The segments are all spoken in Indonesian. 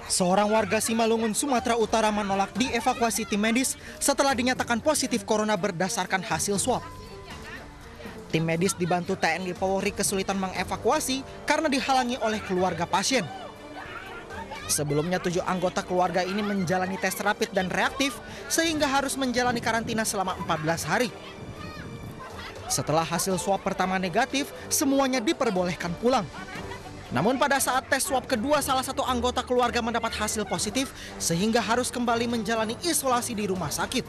Seorang warga Simalungun, Sumatera Utara menolak dievakuasi tim medis setelah dinyatakan positif corona berdasarkan hasil swab. Tim medis dibantu TNI Polri kesulitan mengevakuasi karena dihalangi oleh keluarga pasien. Sebelumnya 7 anggota keluarga ini menjalani tes rapid dan reaktif sehingga harus menjalani karantina selama 14 hari. Setelah hasil swab pertama negatif, semuanya diperbolehkan pulang. Namun pada saat tes swab kedua, salah satu anggota keluarga mendapat hasil positif sehingga harus kembali menjalani isolasi di rumah sakit.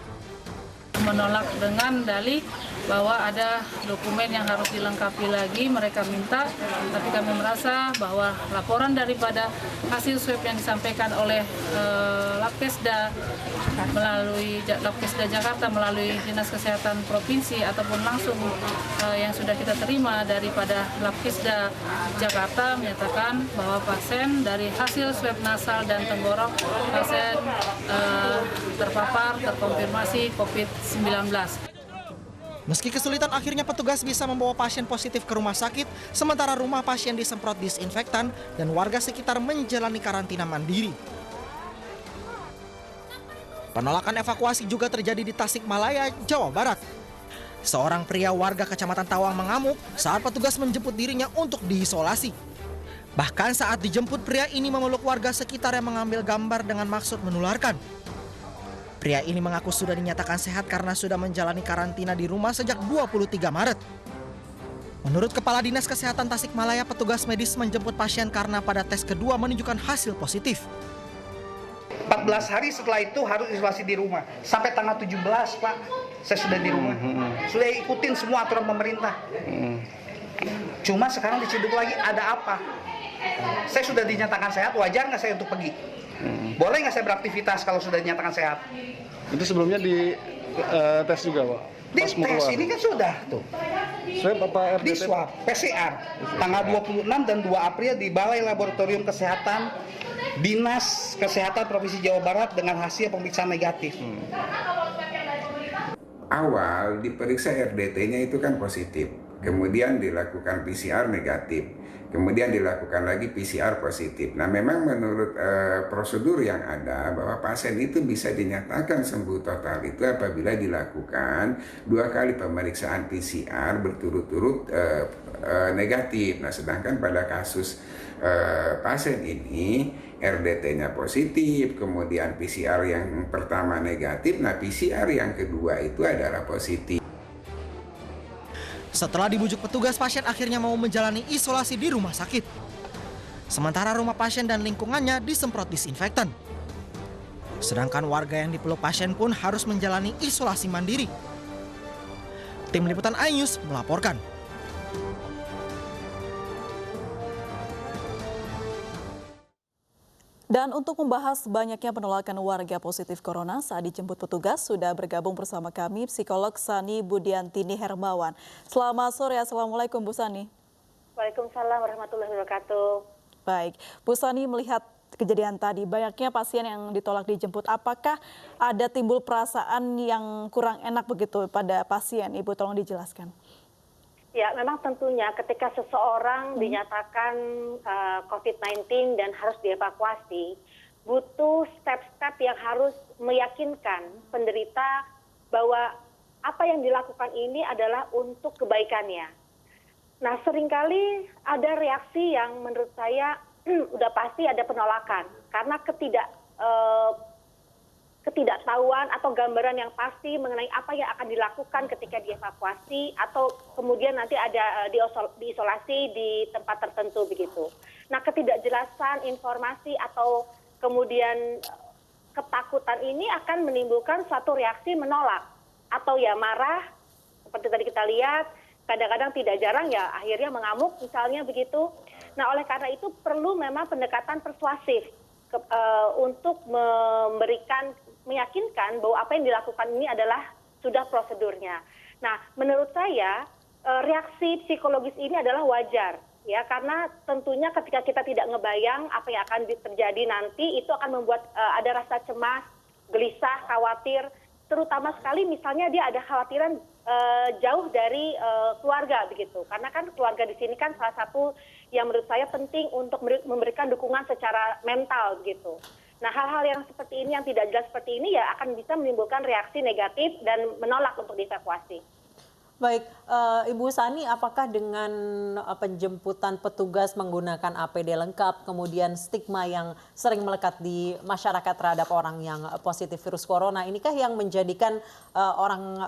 Menolak dengan dalih bahwa ada dokumen yang harus dilengkapi lagi, mereka minta, tapi kami merasa bahwa laporan daripada hasil swab yang disampaikan oleh Labkesda melalui Labkesda Jakarta melalui Dinas Kesehatan Provinsi ataupun langsung yang sudah kita terima daripada Labkesda Jakarta menyatakan bahwa pasien dari hasil swab nasal dan tenggorok pasien terkonfirmasi COVID-19. Meski kesulitan, akhirnya petugas bisa membawa pasien positif ke rumah sakit, sementara rumah pasien disemprot disinfektan dan warga sekitar menjalani karantina mandiri. Penolakan evakuasi juga terjadi di Tasikmalaya, Jawa Barat. Seorang pria warga Kecamatan Tawang mengamuk saat petugas menjemput dirinya untuk diisolasi. Bahkan saat dijemput, pria ini memeluk warga sekitar yang mengambil gambar dengan maksud menularkan. Pria ini mengaku sudah dinyatakan sehat karena sudah menjalani karantina di rumah sejak 23 Maret. Menurut Kepala Dinas Kesehatan Tasikmalaya, petugas medis menjemput pasien karena pada tes kedua menunjukkan hasil positif. 14 hari setelah itu harus isolasi di rumah. Sampai tanggal 17, Pak, saya sudah di rumah. Sudah ikutin semua aturan pemerintah. Cuma sekarang diciduk lagi, ada apa? Saya sudah dinyatakan sehat, wajar nggak saya untuk pergi? Boleh nggak saya beraktivitas kalau sudah dinyatakan sehat? Itu sebelumnya di tes juga, Pak? Di tes ini kan sudah tuh. Swab apa RDT? Di swab, PCR. Tanggal 26 dan 2 April di Balai Laboratorium Kesehatan Dinas Kesehatan Provinsi Jawa Barat dengan hasil pemeriksaan negatif. Awal diperiksa RDT-nya itu kan positif, kemudian dilakukan PCR negatif. Kemudian dilakukan lagi PCR positif. Nah, memang menurut prosedur yang ada bahwa pasien itu bisa dinyatakan sembuh total itu apabila dilakukan 2 kali pemeriksaan PCR berturut-turut negatif. Nah, sedangkan pada kasus pasien ini RDT-nya positif, kemudian PCR yang pertama negatif, nah PCR yang kedua itu adalah positif. Setelah dibujuk petugas, pasien akhirnya mau menjalani isolasi di rumah sakit. Sementara rumah pasien dan lingkungannya disemprot disinfektan. Sedangkan warga yang dipeluk pasien pun harus menjalani isolasi mandiri. Tim Liputan iNews melaporkan. Dan untuk membahas banyaknya penolakan warga positif corona saat dijemput petugas, sudah bergabung bersama kami psikolog Sani Budiantini Hermawan. Selamat sore, Assalamualaikum Bu Sani. Waalaikumsalam warahmatullahi wabarakatuh. Baik, Bu Sani melihat kejadian tadi, banyaknya pasien yang ditolak dijemput. Apakah ada timbul perasaan yang kurang enak begitu pada pasien? Ibu tolong dijelaskan. Ya, memang tentunya ketika seseorang dinyatakan COVID-19 dan harus dievakuasi, butuh step-step yang harus meyakinkan penderita bahwa apa yang dilakukan ini adalah untuk kebaikannya. Nah, seringkali ada reaksi yang menurut saya udah pasti ada penolakan karena ketidaktahuan atau gambaran yang pasti mengenai apa yang akan dilakukan ketika dievakuasi atau kemudian nanti ada diisolasi di tempat tertentu begitu. Nah, ketidakjelasan informasi atau kemudian ketakutan ini akan menimbulkan suatu reaksi menolak atau ya marah seperti tadi kita lihat, kadang-kadang tidak jarang ya akhirnya mengamuk misalnya begitu. Nah, oleh karena itu perlu memang pendekatan persuasif untuk meyakinkan bahwa apa yang dilakukan ini adalah sudah prosedurnya. Nah, menurut saya reaksi psikologis ini adalah wajar ya, karena tentunya ketika kita tidak ngebayang apa yang akan terjadi nanti, itu akan membuat ada rasa cemas, gelisah, khawatir, terutama sekali misalnya dia ada khawatiran jauh dari keluarga begitu. Karena kan keluarga di sini kan salah satu yang menurut saya penting untuk memberikan dukungan secara mental begitu. Nah, hal-hal yang seperti ini, yang tidak jelas seperti ini ya akan bisa menimbulkan reaksi negatif dan menolak untuk dievakuasi. Baik, Ibu Sani, apakah dengan penjemputan petugas menggunakan APD lengkap, kemudian stigma yang sering melekat di masyarakat terhadap orang yang positif virus corona, inikah yang menjadikan orang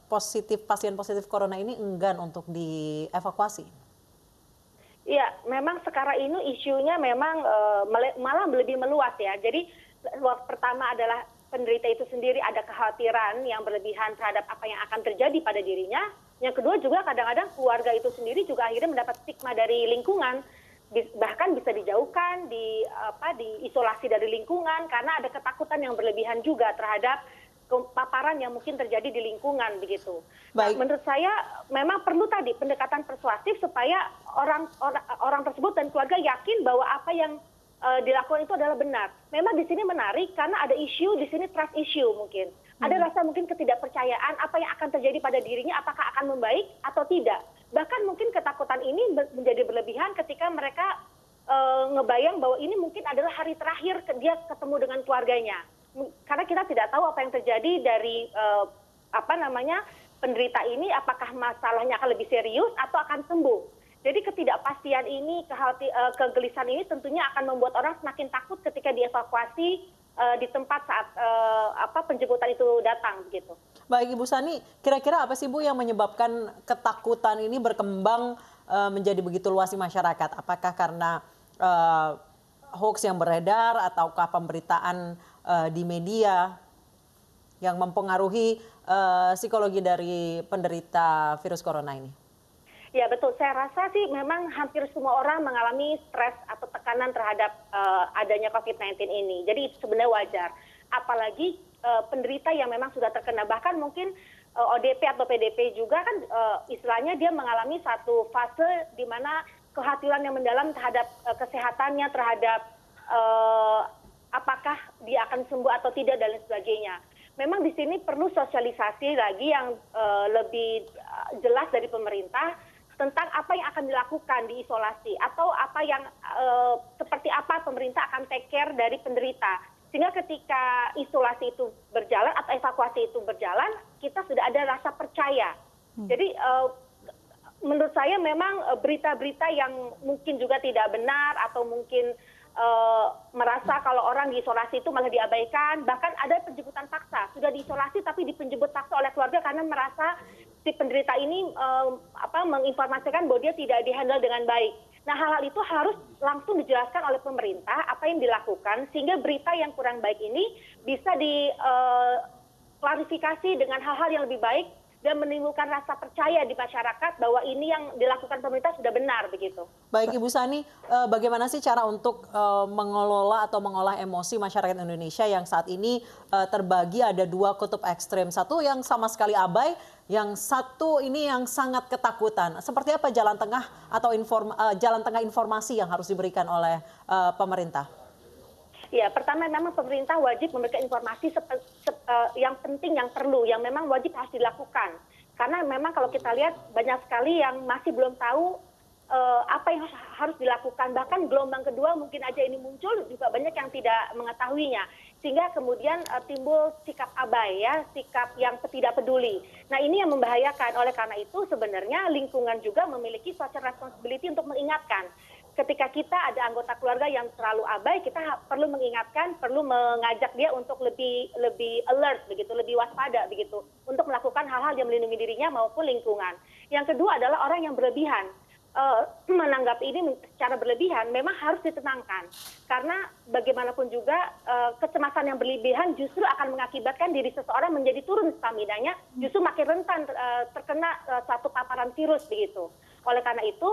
pasien positif corona ini enggan untuk dievakuasi? Iya, memang sekarang ini isunya memang malah lebih meluas ya. Jadi pertama adalah penderita itu sendiri ada kekhawatiran yang berlebihan terhadap apa yang akan terjadi pada dirinya. Yang kedua juga kadang-kadang keluarga itu sendiri juga akhirnya mendapat stigma dari lingkungan, bahkan bisa dijauhkan, diisolasi dari lingkungan karena ada ketakutan yang berlebihan juga terhadap paparan yang mungkin terjadi di lingkungan begitu. Nah, menurut saya memang perlu tadi pendekatan persuasif supaya orang tersebut dan keluarga yakin bahwa apa yang dilakukan itu adalah benar. Memang di sini menarik karena ada isu di sini, trust issue mungkin. Ada rasa mungkin ketidakpercayaan apa yang akan terjadi pada dirinya, apakah akan membaik atau tidak. Bahkan mungkin ketakutan ini menjadi berlebihan ketika mereka ngebayang bahwa ini mungkin adalah hari terakhir dia ketemu dengan keluarganya. Karena kita tidak tahu apa yang terjadi dari penderita ini, apakah masalahnya akan lebih serius atau akan sembuh. Jadi ketidakpastian ini, kegelisahan ini tentunya akan membuat orang semakin takut ketika dievakuasi di tempat saat penjemputan itu datang begitu. Baik, Ibu Sani, kira-kira apa sih Bu yang menyebabkan ketakutan ini berkembang menjadi begitu luas di masyarakat? Apakah karena hoax yang beredar ataukah pemberitaan di media yang mempengaruhi psikologi dari penderita virus corona ini? Ya betul, saya rasa sih memang hampir semua orang mengalami stres atau tekanan terhadap adanya COVID-19 ini. Jadi itu sebenarnya wajar. Apalagi penderita yang memang sudah terkena, bahkan mungkin ODP atau PDP juga kan istilahnya dia mengalami satu fase di mana kekhawatiran yang mendalam terhadap kesehatannya, terhadap apakah dia akan sembuh atau tidak dan lain sebagainya. Memang di sini perlu sosialisasi lagi yang lebih jelas dari pemerintah tentang apa yang akan dilakukan di isolasi atau apa yang seperti apa pemerintah akan take care dari penderita. Sehingga ketika isolasi itu berjalan atau evakuasi itu berjalan, kita sudah ada rasa percaya. Jadi menurut saya memang berita-berita yang mungkin juga tidak benar atau mungkin merasa kalau orang diisolasi itu malah diabaikan, bahkan ada penjemputan paksa, sudah diisolasi tapi dipenjemput paksa oleh keluarga karena merasa si penderita ini menginformasikan bahwa dia tidak dihandle dengan baik. Nah, hal-hal itu harus langsung dijelaskan oleh pemerintah apa yang dilakukan sehingga berita yang kurang baik ini bisa diklarifikasi dengan hal-hal yang lebih baik dan menimbulkan rasa percaya di masyarakat bahwa ini yang dilakukan pemerintah sudah benar begitu. Baik Ibu Sani, bagaimana sih cara untuk mengelola atau mengolah emosi masyarakat Indonesia yang saat ini terbagi ada dua kutub ekstrem, satu yang sama sekali abai, yang satu ini yang sangat ketakutan. Seperti apa jalan tengah atau jalan tengah informasi yang harus diberikan oleh pemerintah? Ya, pertama memang pemerintah wajib memberikan informasi yang penting, yang perlu, yang memang wajib harus dilakukan. Karena memang kalau kita lihat banyak sekali yang masih belum tahu apa yang harus dilakukan. Bahkan gelombang kedua mungkin aja ini muncul juga banyak yang tidak mengetahuinya. Sehingga kemudian timbul sikap abai, ya, sikap yang tidak peduli. Nah, ini yang membahayakan. Oleh karena itu sebenarnya lingkungan juga memiliki social responsibility untuk mengingatkan. Ketika kita ada anggota keluarga yang terlalu abai, kita perlu mengingatkan, perlu mengajak dia untuk lebih alert begitu, lebih waspada begitu, untuk melakukan hal-hal yang melindungi dirinya maupun lingkungan. Yang kedua adalah orang yang berlebihan. Menanggapi ini secara berlebihan memang harus ditenangkan. Karena bagaimanapun juga kecemasan yang berlebihan justru akan mengakibatkan diri seseorang menjadi turun stamina-nya, justru makin rentan terkena satu paparan virus begitu. Oleh karena itu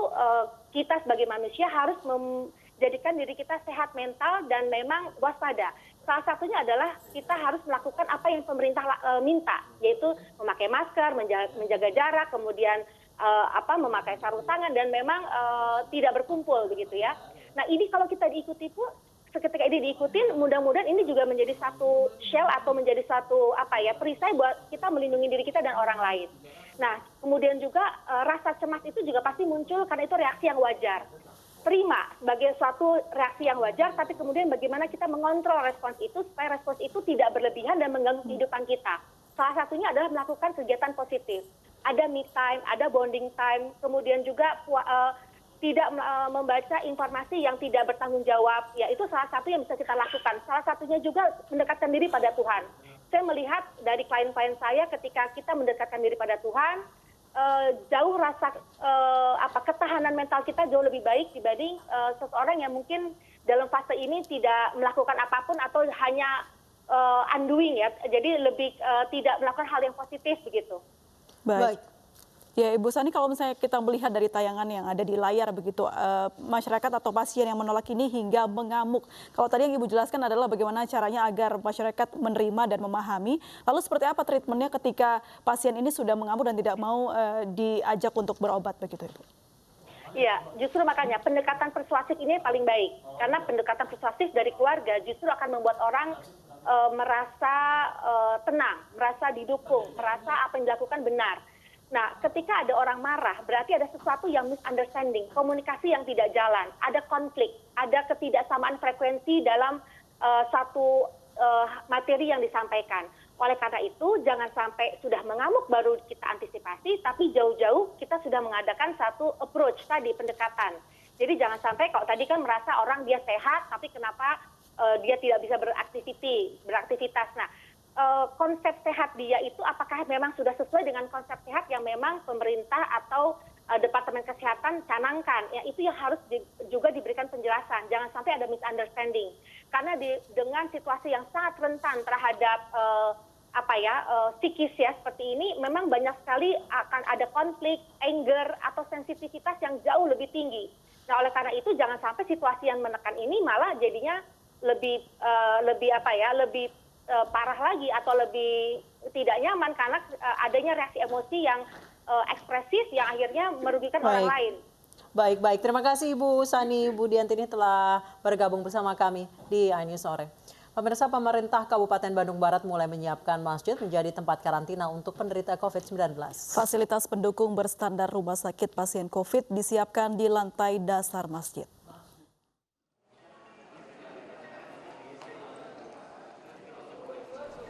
kita sebagai manusia harus menjadikan diri kita sehat mental dan memang waspada. Salah satunya adalah kita harus melakukan apa yang pemerintah minta, yaitu memakai masker, menjaga jarak, kemudian memakai sarung tangan dan memang tidak berkumpul begitu ya. Nah, ini kalau kita diikuti pun ketika ini diikutin, mudah-mudahan ini juga menjadi satu shell atau menjadi satu perisai buat kita melindungi diri kita dan orang lain. Nah, kemudian juga rasa cemas itu juga pasti muncul karena itu reaksi yang wajar. Terima sebagai suatu reaksi yang wajar, tapi kemudian bagaimana kita mengontrol respons itu supaya respons itu tidak berlebihan dan mengganggu kehidupan kita. Salah satunya adalah melakukan kegiatan positif. Ada me time, ada bonding time, kemudian juga tidak membaca informasi yang tidak bertanggung jawab. Ya, itu salah satu yang bisa kita lakukan. Salah satunya juga mendekatkan diri pada Tuhan. Saya melihat dari klien-klien saya ketika kita mendekatkan diri pada Tuhan, jauh rasa ketahanan mental kita jauh lebih baik dibanding seseorang yang mungkin dalam fase ini tidak melakukan apapun atau hanya undoing ya, jadi lebih tidak melakukan hal yang positif begitu. Baik. Ya, Ibu Sani, kalau misalnya kita melihat dari tayangan yang ada di layar begitu, masyarakat atau pasien yang menolak ini hingga mengamuk. Kalau tadi yang Ibu jelaskan adalah bagaimana caranya agar masyarakat menerima dan memahami. Lalu seperti apa treatmentnya ketika pasien ini sudah mengamuk dan tidak mau diajak untuk berobat begitu, Ibu? Iya, justru makanya pendekatan persuasif ini paling baik. Karena pendekatan persuasif dari keluarga justru akan membuat orang merasa tenang, merasa didukung, merasa apa yang dilakukan benar. Nah, ketika ada orang marah, berarti ada sesuatu yang misunderstanding, komunikasi yang tidak jalan, ada konflik, ada ketidaksamaan frekuensi dalam satu materi yang disampaikan. Oleh karena itu, jangan sampai sudah mengamuk baru kita antisipasi, tapi jauh-jauh kita sudah mengadakan satu approach tadi, pendekatan. Jadi jangan sampai kalau tadi kan merasa orang dia sehat, tapi kenapa dia tidak bisa beraktivitas. Nah, konsep sehat dia itu apakah memang sudah sesuai dengan konsep sehat yang memang pemerintah atau Departemen Kesehatan canangkan? Ya, itu yang harus juga diberikan penjelasan. Jangan sampai ada misunderstanding. Karena dengan situasi yang sangat rentan terhadap psikis ya seperti ini, memang banyak sekali akan ada konflik, anger atau sensitivitas yang jauh lebih tinggi. Nah, oleh karena itu jangan sampai situasi yang menekan ini malah jadinya lebih parah lagi atau lebih tidak nyaman karena adanya reaksi emosi yang ekspresif yang akhirnya merugikan orang lain. Baik. Terima kasih Ibu Sani Budiantini telah bergabung bersama kami di iNews Sore. Pemirsa, pemerintah Kabupaten Bandung Barat mulai menyiapkan masjid menjadi tempat karantina untuk penderita COVID-19. Fasilitas pendukung berstandar rumah sakit pasien COVID disiapkan di lantai dasar masjid.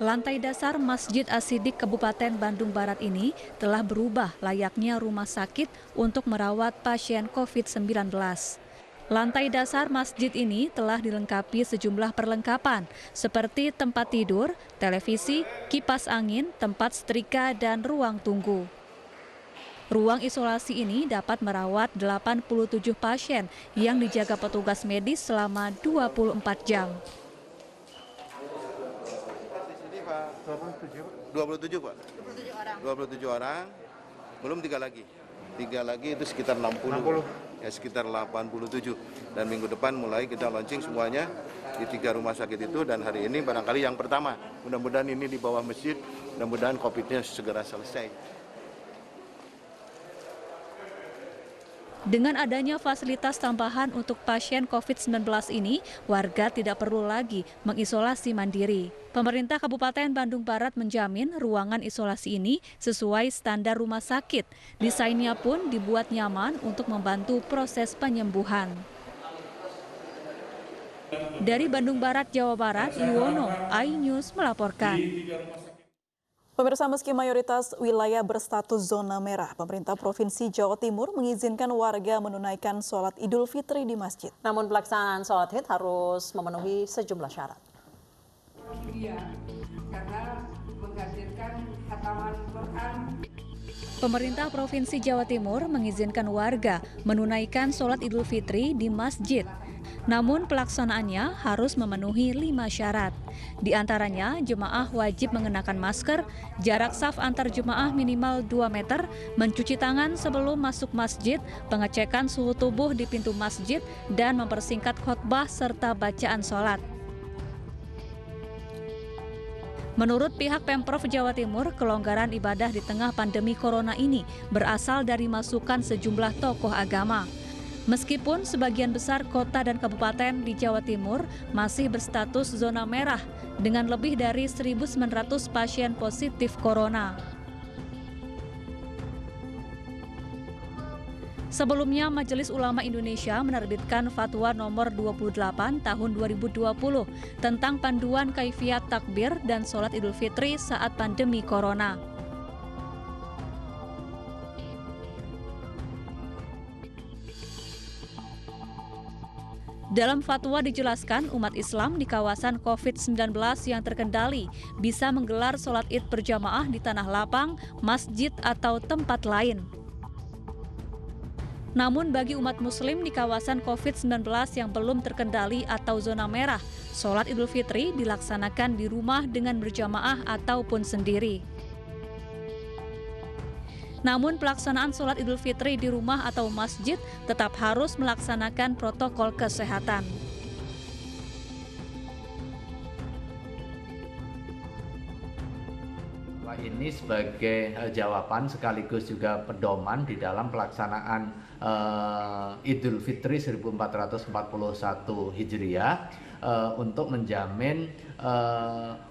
Lantai dasar Masjid As-Siddiq Kabupaten Bandung Barat ini telah berubah layaknya rumah sakit untuk merawat pasien COVID-19. Lantai dasar masjid ini telah dilengkapi sejumlah perlengkapan seperti tempat tidur, televisi, kipas angin, tempat setrika, dan ruang tunggu. Ruang isolasi ini dapat merawat 87 pasien yang dijaga petugas medis selama 24 jam. 27 Pak. 27 orang. Belum 3 lagi. 3 lagi itu sekitar 60. Ya sekitar 87. Dan minggu depan mulai kita launching semuanya di 3 rumah sakit itu, dan hari ini barangkali yang pertama. Mudah-mudahan ini di bawah masjid, mudah-mudahan COVID-nya segera selesai. Dengan adanya fasilitas tambahan untuk pasien COVID-19 ini, warga tidak perlu lagi mengisolasi mandiri. Pemerintah Kabupaten Bandung Barat menjamin ruangan isolasi ini sesuai standar rumah sakit. Desainnya pun dibuat nyaman untuk membantu proses penyembuhan. Dari Bandung Barat, Jawa Barat, Iwono, iNews melaporkan. Pemirsa, meski mayoritas wilayah berstatus zona merah, pemerintah Provinsi Jawa Timur mengizinkan warga menunaikan sholat Idul Fitri di masjid. Namun pelaksanaan sholat Id harus memenuhi sejumlah syarat. Iya, karena menghadirkan khataman Quran. Pemerintah Provinsi Jawa Timur mengizinkan warga menunaikan sholat Idul Fitri di masjid. Namun pelaksanaannya harus memenuhi 5 syarat. Di antaranya, jemaah wajib mengenakan masker, jarak saf antar jemaah minimal 2 meter, mencuci tangan sebelum masuk masjid, pengecekan suhu tubuh di pintu masjid, dan mempersingkat khotbah serta bacaan sholat. Menurut pihak Pemprov Jawa Timur, kelonggaran ibadah di tengah pandemi corona ini berasal dari masukan sejumlah tokoh agama. Meskipun sebagian besar kota dan kabupaten di Jawa Timur masih berstatus zona merah dengan lebih dari 1.900 pasien positif corona. Sebelumnya, Majelis Ulama Indonesia menerbitkan Fatwa nomor 28 tahun 2020 tentang panduan kaifiat takbir dan sholat Idul Fitri saat pandemi Corona. Dalam fatwa dijelaskan umat Islam di kawasan COVID-19 yang terkendali bisa menggelar sholat Id berjamaah di tanah lapang, masjid, atau tempat lain. Namun bagi umat Muslim di kawasan COVID-19 yang belum terkendali atau zona merah, sholat Idul Fitri dilaksanakan di rumah dengan berjamaah ataupun sendiri. Namun pelaksanaan sholat Idul Fitri di rumah atau masjid tetap harus melaksanakan protokol kesehatan. Ini sebagai jawaban sekaligus juga pedoman di dalam pelaksanaan Idul Fitri 1441 Hijriah untuk menjamin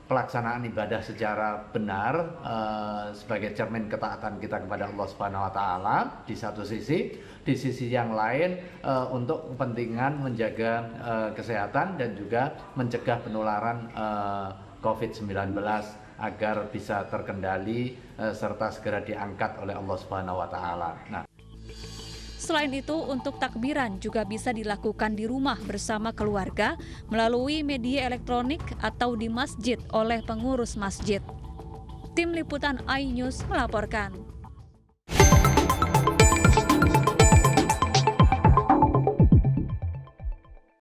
pelaksanaan ibadah secara benar sebagai cermin ketaatan kita kepada Allah Subhanahu wa taala di satu sisi, di sisi yang lain untuk kepentingan menjaga kesehatan dan juga mencegah penularan COVID-19 agar bisa terkendali serta segera diangkat oleh Allah Subhanahu wa taala. Nah, selain itu, untuk takbiran juga bisa dilakukan di rumah bersama keluarga melalui media elektronik atau di masjid oleh pengurus masjid. Tim Liputan iNews melaporkan.